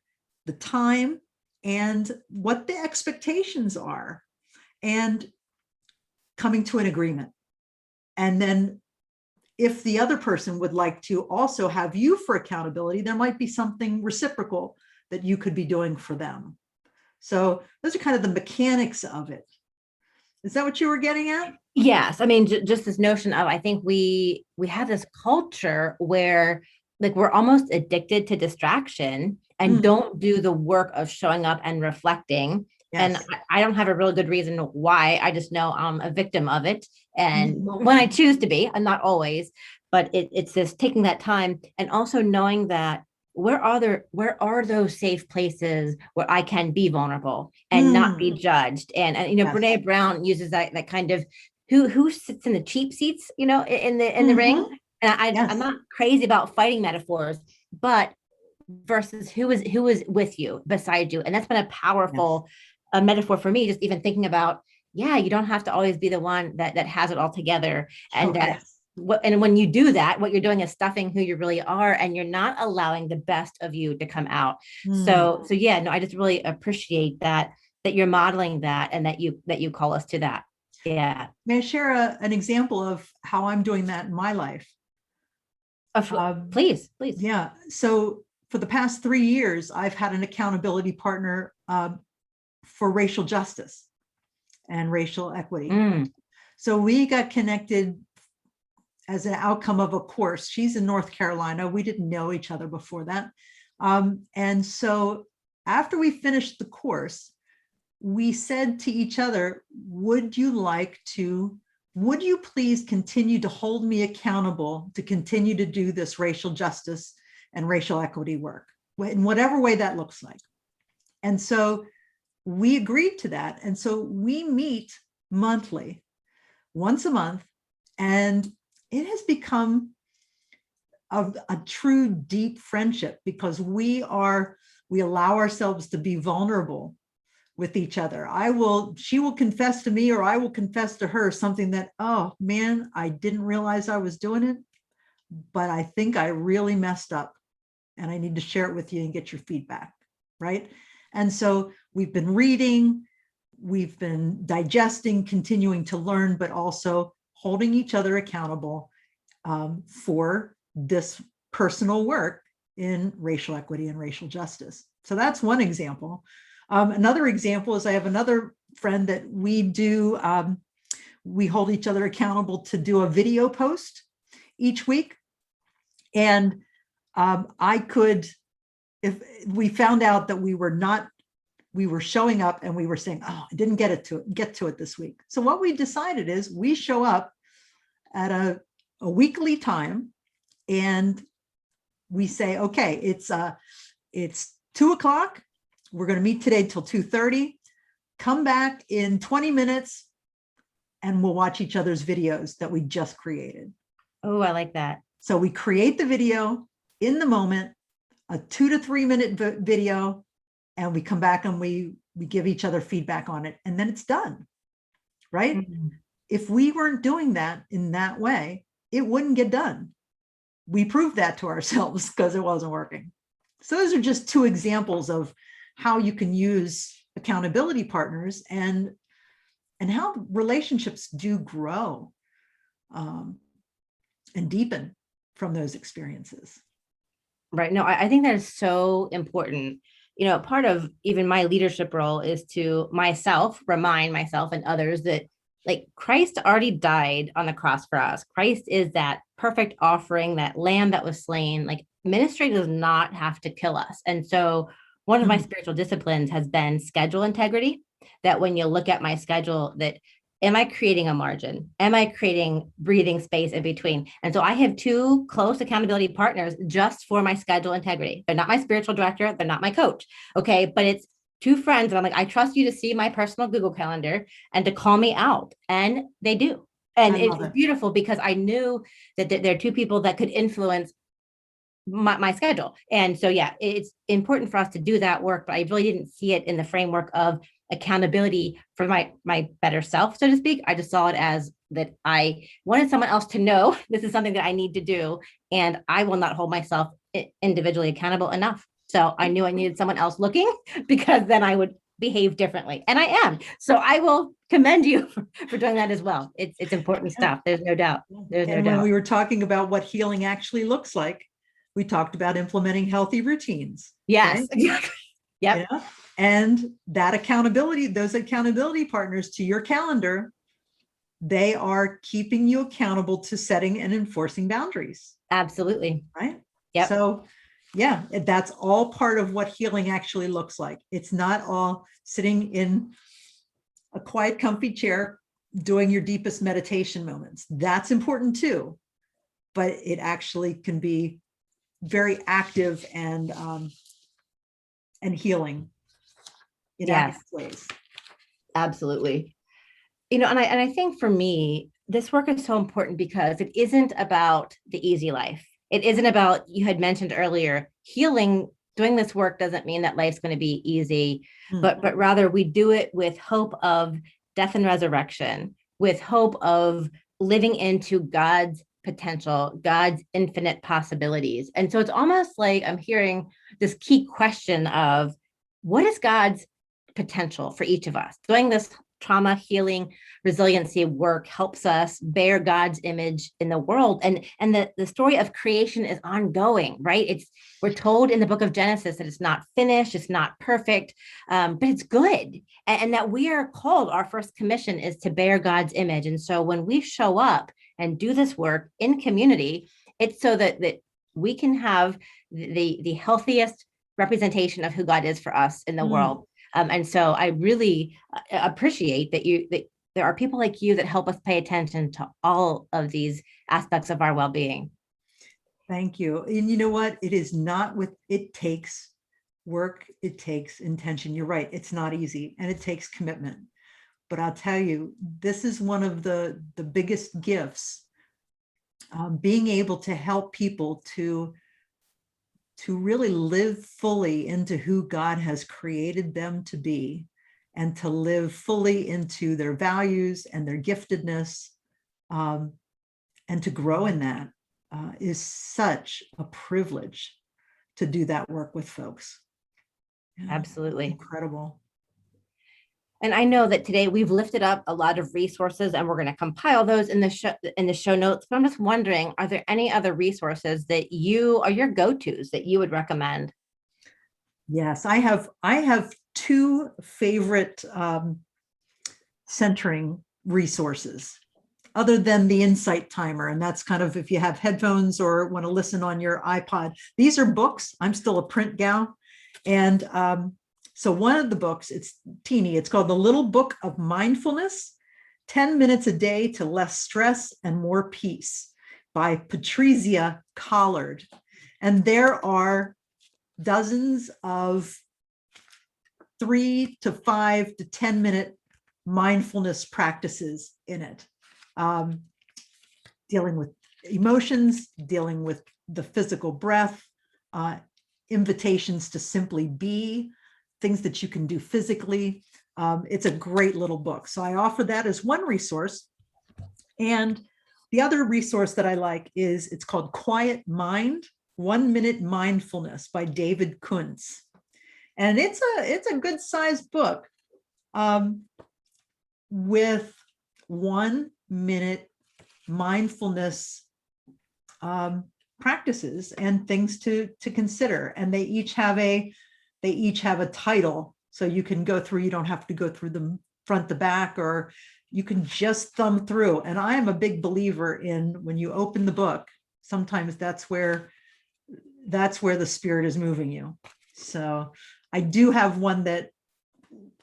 the time, and what the expectations are, and coming to an agreement. And then if the other person would like to also have you for accountability, there might be something reciprocal that you could be doing for them. So those are kind of the mechanics of it. Is that what you were getting at? Yes. I mean, just this notion of, I think we have this culture where like we're almost addicted to distraction and don't do the work of showing up and reflecting. Yes. And I don't have a really good reason why. I just know I'm a victim of it. And when I choose to be, I'm not always, but it's this taking that time and also knowing that where are those safe places where I can be vulnerable and not be judged. And yes. Brene Brown uses that kind of who sits in the cheap seats, in the ring. And yes. I'm not crazy about fighting metaphors, but versus who is with you, beside you. And that's been a powerful yes. A metaphor for me, just even thinking about, you don't have to always be the one that has it all together. And and when you do that, what you're doing is stuffing who you really are, and you're not allowing the best of you to come out. So I just really appreciate that you're modeling that, and that you call us to that. Yeah. May I share an example of how I'm doing that in my life? Please. Yeah. So for the past 3 years, I've had an accountability partner for racial justice and racial equity. So we got connected as an outcome of a course. She's in North Carolina. We didn't know each other before that. And so after we finished the course, we said to each other, would you please continue to hold me accountable to continue to do this racial justice and racial equity work in whatever way that looks like? And so we agreed to that. And so we meet monthly, once a month, and it has become a true deep friendship because we allow ourselves to be vulnerable with each other. She will confess to me, or I will confess to her something that, oh man, I didn't realize I was doing it, but I think I really messed up and I need to share it with you and get your feedback, right? And so we've been reading, we've been digesting, continuing to learn, but also holding each other accountable for this personal work in racial equity and racial justice. So that's one example. Another example is I have another friend that we hold each other accountable to do a video post each week. And if we found out that we were showing up and we were saying, oh, I didn't get to it this week. So what we decided is we show up at a weekly time and we say, okay, it's 2:00. We're going to meet today till 2:30. Come back in 20 minutes and we'll watch each other's videos that we just created. Oh, I like that. So we create the video in the moment, a 2 to 3 minute video, and we come back and we give each other feedback on it, and then it's done, right? Mm-hmm. If we weren't doing that in that way, it wouldn't get done. We proved that to ourselves because it wasn't working. So those are just two examples of how you can use accountability partners and how relationships do grow and deepen from those experiences. Right. No, I think that is so important. Part of even my leadership role is to remind myself and others that Christ already died on the cross for us. Christ is that perfect offering, that lamb that was slain. Ministry does not have to kill us. And so one of my spiritual disciplines has been schedule integrity, that when you look at my schedule, that am I creating a margin? Am I creating breathing space in between? And so I have 2 close accountability partners just for my schedule integrity. They're not my spiritual director. They're not my coach. Okay. But it's 2 friends. And I'm I trust you to see my personal Google Calendar and to call me out. And they do. And it's beautiful because I knew that there are 2 people that could influence my schedule. And so, yeah, it's important for us to do that work, but I really didn't see it in the framework of accountability for my better self, so to speak. I just saw it as that I wanted someone else to know this is something that I need to do, and I will not hold myself individually accountable enough. So I knew I needed someone else looking, because then I would behave differently. And I am. So I will commend you for doing that as well. It's important stuff. There's no doubt. When we were talking about what healing actually looks like, we talked about implementing healthy routines. Yes, right? exactly. Yep. Yeah? And that accountability, those accountability partners to your calendar, they are keeping you accountable to setting and enforcing boundaries. Absolutely. Right? Yep. So yeah, that's all part of what healing actually looks like. It's not all sitting in a quiet, comfy chair doing your deepest meditation moments. That's important too, but it actually can be very active and healing in active ways. Absolutely. And I think for me, this work is so important because it isn't about the easy life. It isn't about, you had mentioned earlier, healing. Doing this work doesn't mean that life's going to be easy, but rather we do it with hope of death and resurrection, with hope of living into God's potential, God's infinite possibilities. And so it's almost like I'm hearing this key question of what is God's potential for each of us? Doing this trauma healing resiliency work helps us bear God's image in the world. And the story of creation is ongoing, right? We're told in the book of Genesis that it's not finished, it's not perfect, but it's good. And that we are called, our first commission is to bear God's image. And so when we show up and do this work in community, it's so that we can have the healthiest representation of who God is for us in the world. And so I really appreciate that there are people like you that help us pay attention to all of these aspects of our well-being. Thank you. And you know what? It takes work. It takes intention. You're right. It's not easy and it takes commitment. But I'll tell you, this is one of the biggest gifts, being able to help people to really live fully into who God has created them to be, and to live fully into their values and their giftedness, and to grow in that is such a privilege to do that work with folks. Yeah, absolutely. Incredible. And I know that today we've lifted up a lot of resources and we're going to compile those in the show notes. But I'm just wondering, are there any other resources that are your go-tos that you would recommend? Yes, I have two favorite centering resources other than the Insight Timer. And that's kind of if you have headphones or want to listen on your iPod. These are books. I'm still a print gal. And so one of the books, it's teeny, it's called The Little Book of Mindfulness, 10 Minutes a Day to Less Stress and More Peace by Patricia Collard. And there are dozens of 3 to 5 to 10 minute mindfulness practices in it, dealing with emotions, dealing with the physical breath, invitations to simply be, things that you can do physically. It's a great little book. So I offer that as one resource. And the other resource that I like it's called Quiet Mind, 1 Minute Mindfulness by David Kuntz. And it's a good sized book with 1 minute mindfulness practices and things to consider. And they each have a title. So you can go through, you don't have to go through them front to back, or you can just thumb through. And I am a big believer in when you open the book, sometimes that's where the spirit is moving you. So I do have one that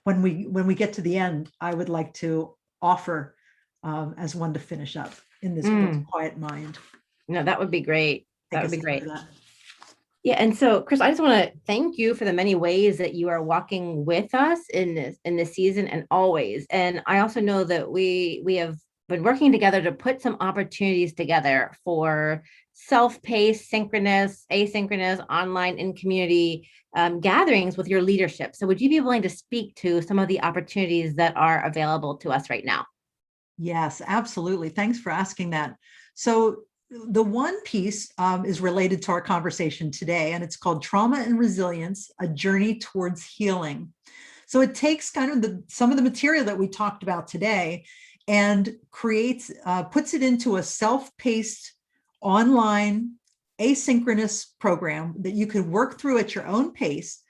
when we get to the end, I would like to offer as one to finish up in this book, Quiet Mind. No, that would be great. That would be great. That. Yeah. And so, Chris, I just want to thank you for the many ways that you are walking with us in this season and always. And I also know that we have been working together to put some opportunities together for self-paced, synchronous, asynchronous, online and community gatherings with your leadership. So would you be willing to speak to some of the opportunities that are available to us right now? Yes, absolutely. Thanks for asking that. So the one piece is related to our conversation today, and it's called Trauma and Resilience, A Journey Towards Healing. So it takes kind of some of the material that we talked about today and puts it into a self-paced, online, asynchronous program that you can work through at your own pace,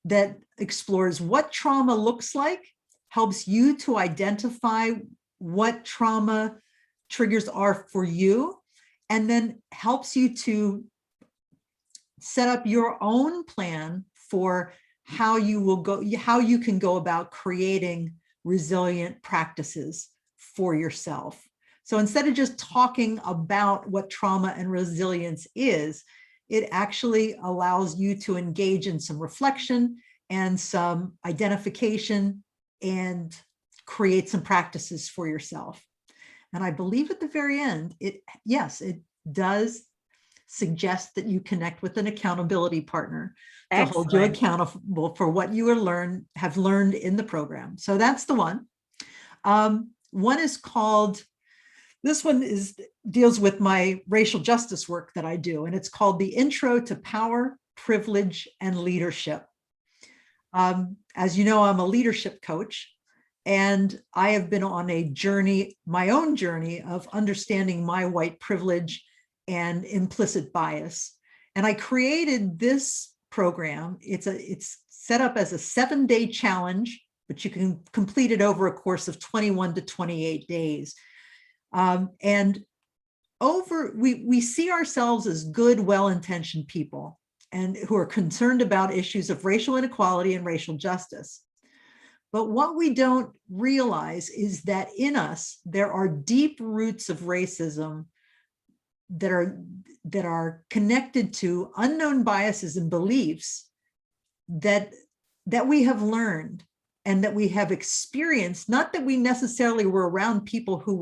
that explores what trauma looks like, helps you to identify what trauma triggers are for you, and then helps you to set up your own plan for how you can go about creating resilient practices for yourself. So instead of just talking about what trauma and resilience is, it actually allows you to engage in some reflection and some identification and create some practices for yourself. And I believe at the very end, it does suggest that you connect with an accountability partner to hold you accountable for what you have learned in the program. So that's the one. One is called, deals with my racial justice work that I do, and it's called The Intro to Power, Privilege, and Leadership. As you know, I'm a leadership coach, And I have been on a journey, my own journey of understanding my white privilege and implicit bias. And I created this program. It's set up as a 7-day challenge, but you can complete it over a course of 21 to 28 days. And we see ourselves as good, well-intentioned people and who are concerned about issues of racial inequality and racial justice. But what we don't realize is that in us, there are deep roots of racism that are connected to unknown biases and beliefs that we have learned and that we have experienced, not that we necessarily were around people who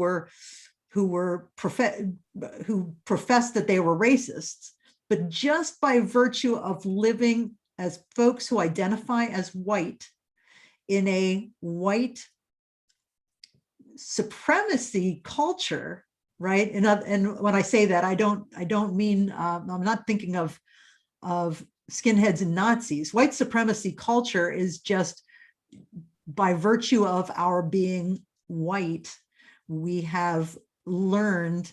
professed that they were racists, but just by virtue of living as folks who identify as white in a white supremacy culture, right? And when I say that, I don't mean, I'm not thinking of skinheads and Nazis. White supremacy culture is just by virtue of our being white, we have learned,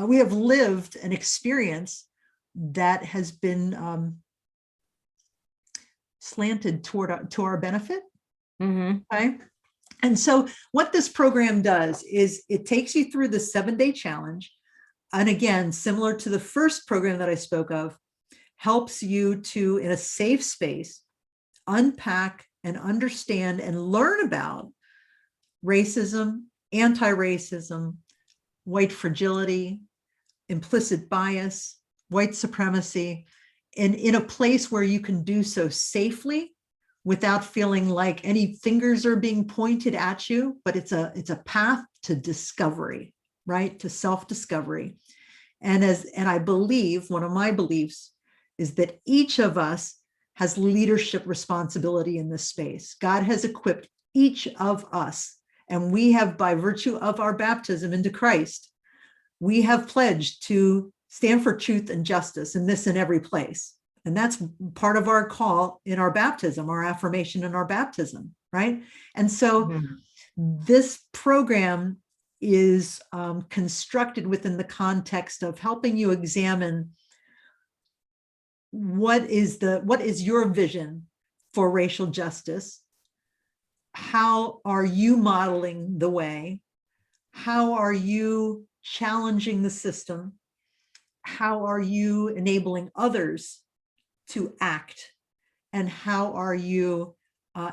we have lived an experience that has been slanted to our benefit. Mm-hmm. Okay. And so what this program does is it takes you through the 7-day challenge. And again, similar to the first program that I spoke of, helps you to, in a safe space, unpack and understand and learn about racism, anti-racism, white fragility, implicit bias, white supremacy, and in a place where you can do so safely without feeling like any fingers are being pointed at you, but it's a path to discovery, right? To self-discovery. And I believe, one of my beliefs is that each of us has leadership responsibility in this space. God has equipped each of us, and we have, by virtue of our baptism into Christ, we have pledged to stand for truth and justice in this and every place. And that's part of our call in our baptism, our affirmation in our baptism, right? And so this program is constructed within the context of helping you examine what is your vision for racial justice? How are you modeling the way? How are you challenging the system? How are you enabling others to act? And how are you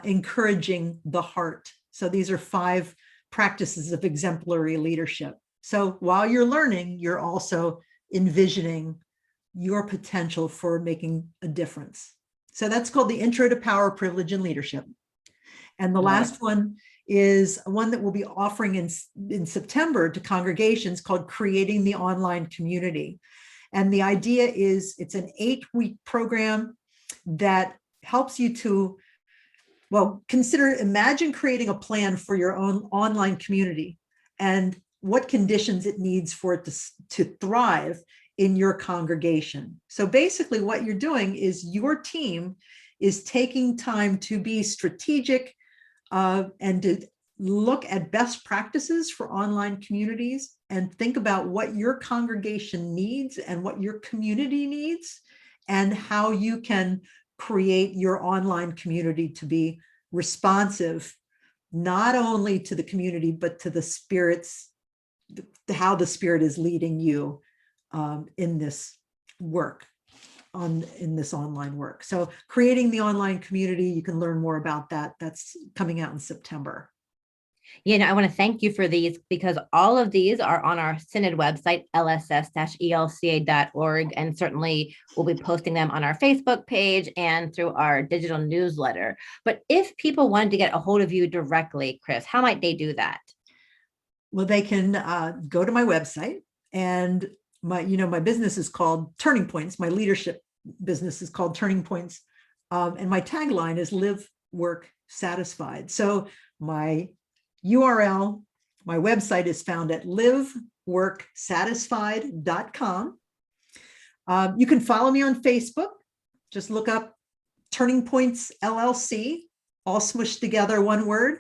encouraging the heart? So these are 5 practices of exemplary leadership. So while you're learning, you're also envisioning your potential for making a difference. So that's called the Intro to Power, Privilege, and Leadership. And the last one is one that we'll be offering in September to congregations, called Creating the Online Community. And the idea is it's an 8-week program that helps you to, imagine creating a plan for your own online community and what conditions it needs for it to thrive in your congregation. So basically what you're doing is your team is taking time to be strategic and to look at best practices for online communities and think about what your congregation needs and what your community needs and how you can create your online community to be responsive, not only to the community, but to the Spirit's, how the Spirit is leading you in this work, in this online work. So creating the online community, you can learn more about that. That's coming out in September. I want to thank you for these, because all of these are on our Synod website, lss-elca.org, and certainly we'll be posting them on our Facebook page and through our digital newsletter. But if people wanted to get a hold of you directly, Chris, how might they do that? Well, they can go to my website, and my business is called Turning Points. My leadership business is called Turning Points. And my tagline is Live, Work, Satisfied. So my URL, my website is found at liveworksatisfied.com. You can follow me on Facebook. Just look up Turning Points LLC, all smushed together, one word.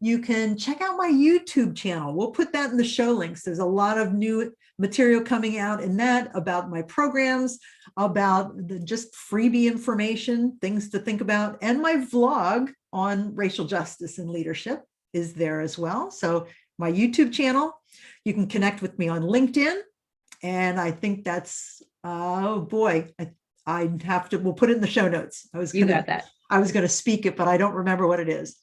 You can check out my YouTube channel. We'll put that in the show links. There's a lot of new material coming out in that about my programs, about just freebie information, things to think about. And my vlog on racial justice and leadership is there as well. So my YouTube channel, you can connect with me on LinkedIn. And I think that's, oh boy, I'd have to, we'll put it in the show notes. You got that. I was going to speak it, but I don't remember what it is.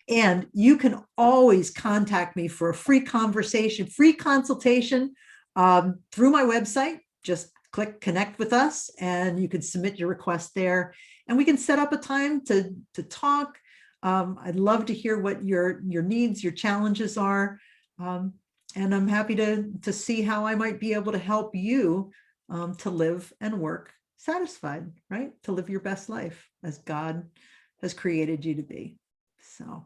And you can always contact me for a free conversation, free consultation through my website. Just click connect with us and you can submit your request there and we can set up a time to talk. I'd love to hear what your needs, your challenges are. And I'm happy to see how I might be able to help you to live and work satisfied, right? To live your best life as God has created you to be. So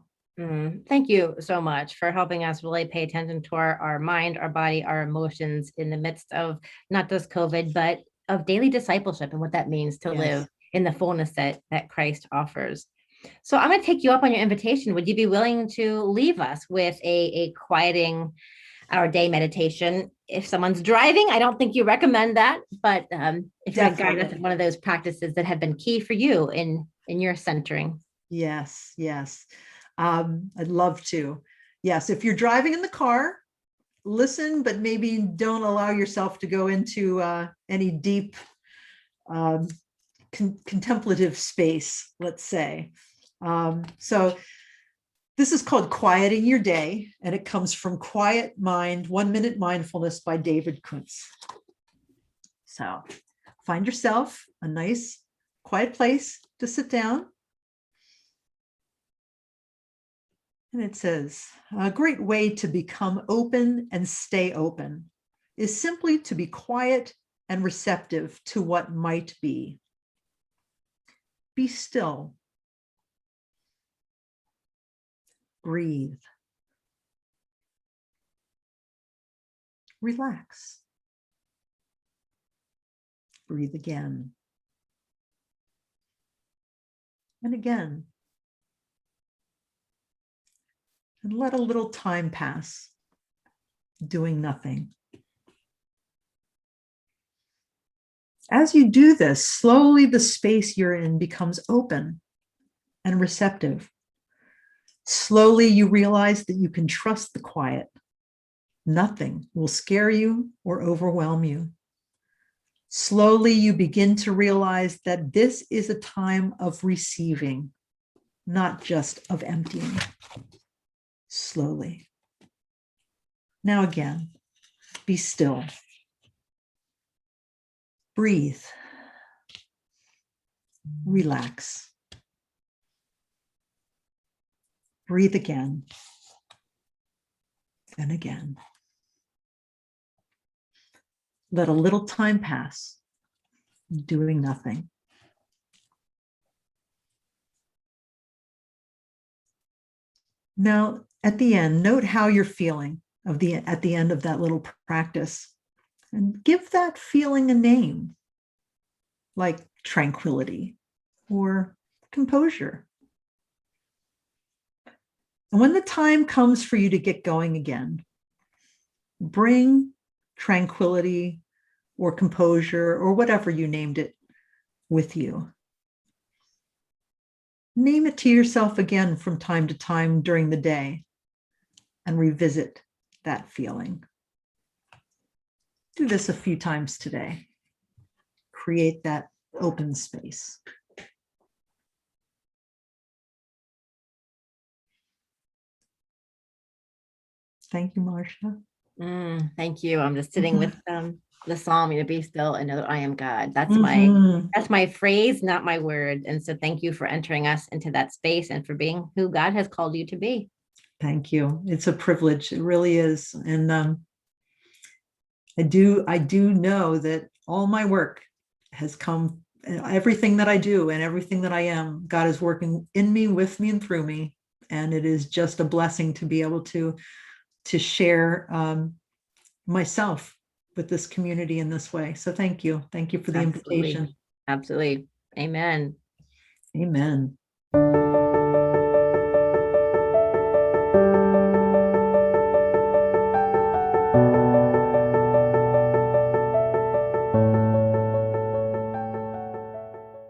thank you so much for helping us really pay attention to our mind, our body, our emotions in the midst of not just COVID, but of daily discipleship and what that means to live in the fullness that Christ offers. So I'm going to take you up on your invitation. Would you be willing to leave us with a quieting our day meditation? If someone's driving, I don't think you recommend that, but if you could guide us in one of those practices that have been key for you in your centering. Yes. I'd love to. Yes. If you're driving in the car, listen, but maybe don't allow yourself to go into any deep contemplative space, let's say. So this is called Quieting Your Day, and it comes from Quiet Mind, 1 Minute Mindfulness by David Kuntz. So find yourself a nice, quiet place to sit down. And it says, a great way to become open and stay open is simply to be quiet and receptive to what might be. Be still. Breathe. Relax. Breathe again. And again. And let a little time pass, doing nothing. As you do this, slowly the space you're in becomes open and receptive. Slowly you realize that you can trust the quiet. Nothing will scare you or overwhelm you. Slowly you begin to realize that this is a time of receiving, not just of emptying. Slowly. Now again, be still. Breathe. Relax. Breathe again and again. Let a little time pass, doing nothing. Now, at the end, note how you're feeling at the end of that little practice, and give that feeling a name, like tranquility or composure. And when the time comes for you to get going again, bring tranquility or composure or whatever you named it with you. Name it to yourself again from time to time during the day and revisit that feeling. Do this a few times today. Create that open space. Thank you, Marsha. Thank you. I'm just sitting with the psalm, to be still and know that I am God. That's my phrase, not my word. And so thank you for entering us into that space and for being who God has called you to be. Thank you. It's a privilege. It really is. And I do know that all my work has come, everything that I do and everything that I am, God is working in me, with me, and through me. And it is just a blessing to be able to share myself with this community in this way. So thank you. Thank you for the invitation. Absolutely. Amen. Amen.